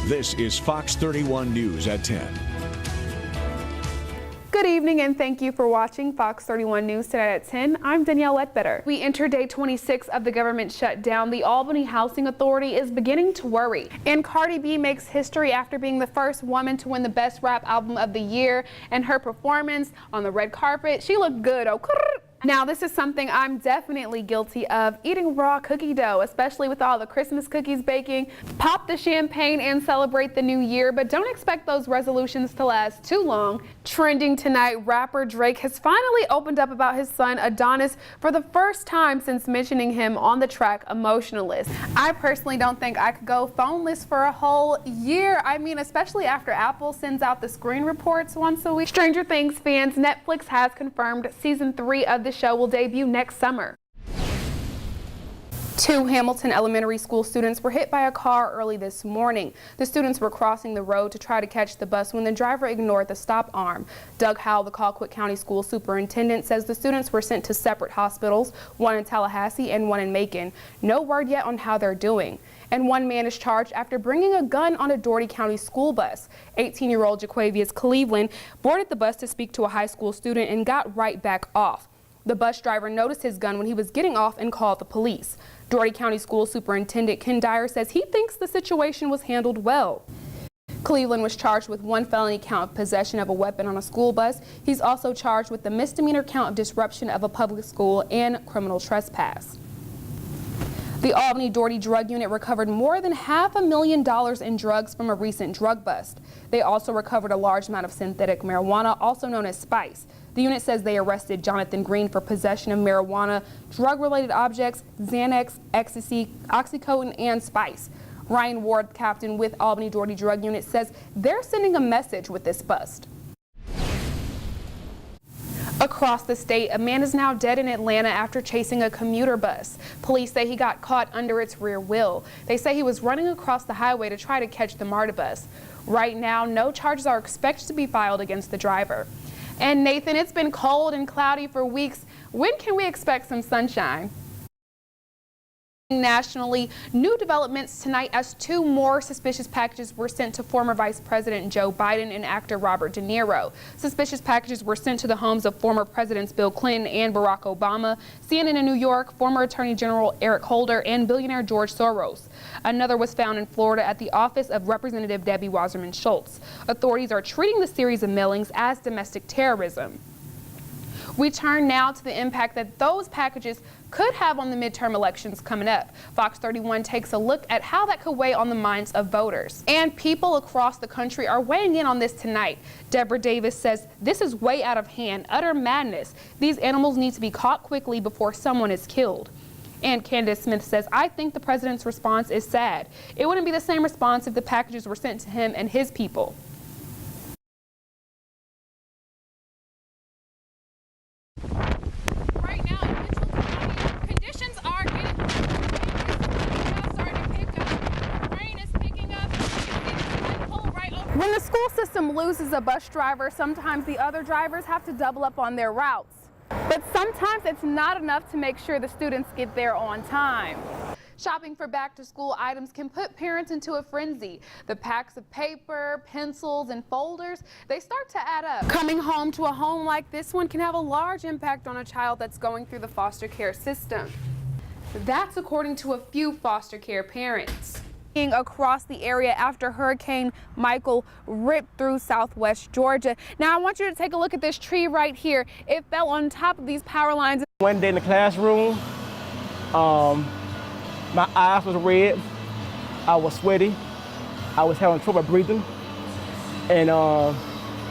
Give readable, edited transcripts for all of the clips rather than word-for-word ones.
This is Fox 31 News at 10. Good evening and thank you for watching Fox 31 News tonight at 10. I'm Danielle Ledbetter. We enter day 26 of the government shutdown. The Albany Housing Authority is beginning to worry. And Cardi B makes history after being the first woman to win the Best Rap Album of the Year. And her performance on the red carpet, she looked good. Oh, now this is something I'm definitely guilty of, eating raw cookie dough, especially with all the Christmas cookies baking. Pop the champagne and celebrate the new year, but don't expect those resolutions to last too long. Trending tonight, rapper Drake has finally opened up about his son Adonis for the first time since mentioning him on the track Emotionalist. I personally don't think I could go phoneless for a whole year. I mean, especially after Apple sends out the screen reports once a week. Stranger Things fans, Netflix has confirmed season 3 of the show will debut next summer. 2 Hamilton Elementary School students were hit by a car early this morning. The students were crossing the road to try to catch the bus when the driver ignored the stop arm. Doug Howell, the Colquitt County School Superintendent, says the students were sent to separate hospitals, one in Tallahassee and one in Macon. No word yet on how they're doing. And one man is charged after bringing a gun on a Doherty County school bus. 18-year-old Jaquavius Cleveland boarded the bus to speak to a high school student and got right back off. The bus driver noticed his gun when he was getting off and called the police. Doherty County School Superintendent Ken Dyer says he thinks the situation was handled well. Cleveland was charged with 1 felony count of possession of a weapon on a school bus. He's also charged with the misdemeanor count of disruption of a public school and criminal trespass. The Albany Doherty Drug Unit recovered more than $500,000 in drugs from a recent drug bust. They also recovered a large amount of synthetic marijuana, also known as spice. The unit says they arrested Jonathan Green for possession of marijuana, drug-related objects, Xanax, ecstasy, oxycodone, and spice. Ryan Ward, captain with Albany Doherty Drug Unit, says they're sending a message with this bust. Across the state, a man is now dead in Atlanta after chasing a commuter bus. Police say he got caught under its rear wheel. They say he was running across the highway to try to catch the MARTA bus. Right now, no charges are expected to be filed against the driver. And Nathan, it's been cold and cloudy for weeks. When can we expect some sunshine? Nationally, new developments tonight as 2 more suspicious packages were sent to former Vice President Joe Biden and actor Robert De Niro. Suspicious packages were sent to the homes of former Presidents Bill Clinton and Barack Obama, CNN in New York, former Attorney General Eric Holder, and billionaire George Soros. Another was found in Florida at the office of Representative Debbie Wasserman Schultz. Authorities are treating the series of mailings as domestic terrorism. We turn now to the impact that those packages could have on the midterm elections coming up. Fox 31 takes a look at how that could weigh on the minds of voters. And people across the country are weighing in on this tonight. Deborah Davis says this is way out of hand, utter madness. These animals need to be caught quickly before someone is killed. And Candace Smith says, I think the president's response is sad. It wouldn't be the same response if the packages were sent to him and his people. When the school system loses a bus driver, sometimes the other drivers have to double up on their routes. But sometimes it's not enough to make sure the students get there on time. Shopping for back-to-school items can put parents into a frenzy. The packs of paper, pencils, and folders, they start to add up. Coming home to a home like this one can have a large impact on a child that's going through the foster care system. That's according to a few foster care parents. Across the area after Hurricane Michael ripped through southwest Georgia. Now I want you to take a look at this tree right here. It fell on top of these power lines. One day in the classroom, my eyes was red, I was sweaty, I was having trouble breathing, and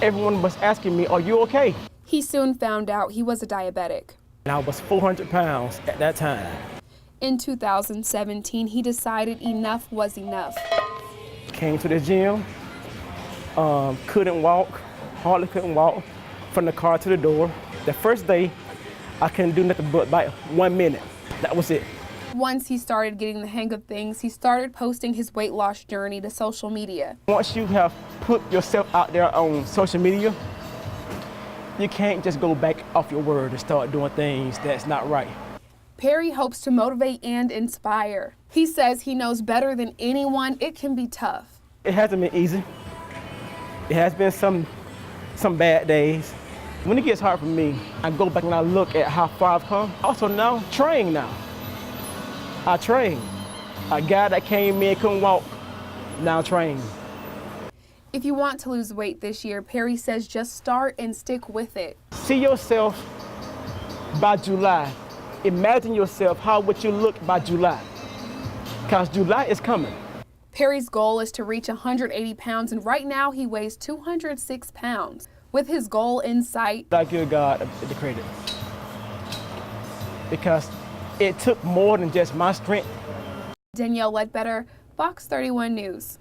everyone was asking me, are you okay? He soon found out he was a diabetic. And I was 400 pounds at that time. In 2017, he decided enough was enough. Came to the gym, couldn't walk, hardly couldn't walk from the car to the door. The first day, I couldn't do nothing but about 1 minute. That was it. Once he started getting the hang of things, he started posting his weight loss journey to social media. Once you have put yourself out there on social media, you can't just go back off your word and start doing things that's not right. Perry hopes to motivate and inspire. He says he knows better than anyone it can be tough. It hasn't been easy. It has been some bad days. When it gets hard for me, I go back and I look at how far I've come. Also now, train now. I train. A guy that came in couldn't walk, now train. If you want to lose weight this year, Perry says just start and stick with it. See yourself by July. Imagine yourself how would you look by July, because July is coming. Perry's goal is to reach 180 pounds, and right now he weighs 206 pounds. With his goal in sight, I give God the credit, because it took more than just my strength. Danielle Ledbetter, Fox 31 News.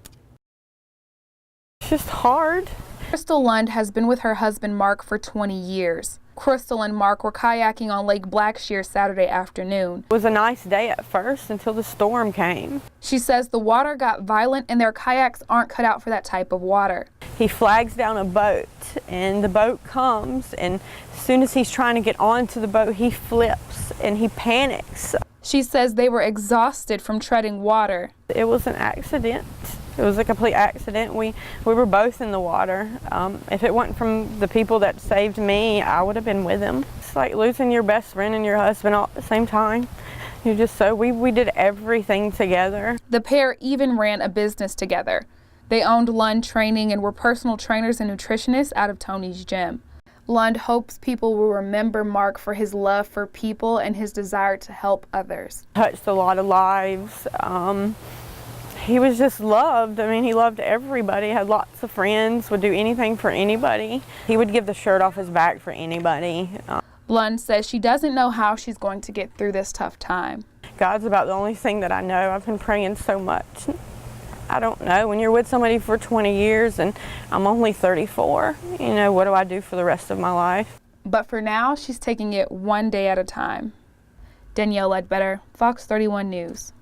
It's just hard. Crystal Lund has been with her husband Mark for 20 years. Crystal and Mark were kayaking on Lake Blackshear Saturday afternoon. It was a nice day at first until the storm came. She says the water got violent and their kayaks aren't cut out for that type of water. He flags down a boat and the boat comes, and as soon as he's trying to get onto the boat, he flips and he panics. She says they were exhausted from treading water. It was an accident. It was a complete accident. We were both in the water. If it wasn't from the people that saved me, I would have been with him. It's like losing your best friend and your husband all at the same time. You just we did everything together. The pair even ran a business together. They owned Lund Training and were personal trainers and nutritionists out of Tony's Gym. Lund hopes people will remember Mark for his love for people and his desire to help others. Touched a lot of lives. He was just loved. I mean, he loved everybody, had lots of friends, would do anything for anybody. He would give the shirt off his back for anybody. Lund says she doesn't know how she's going to get through this tough time. God's about the only thing that I know. I've been praying so much. I don't know. When you're with somebody for 20 years and I'm only 34, you know, what do I do for the rest of my life? But for now, she's taking it one day at a time. Danielle Ledbetter, Fox 31 News.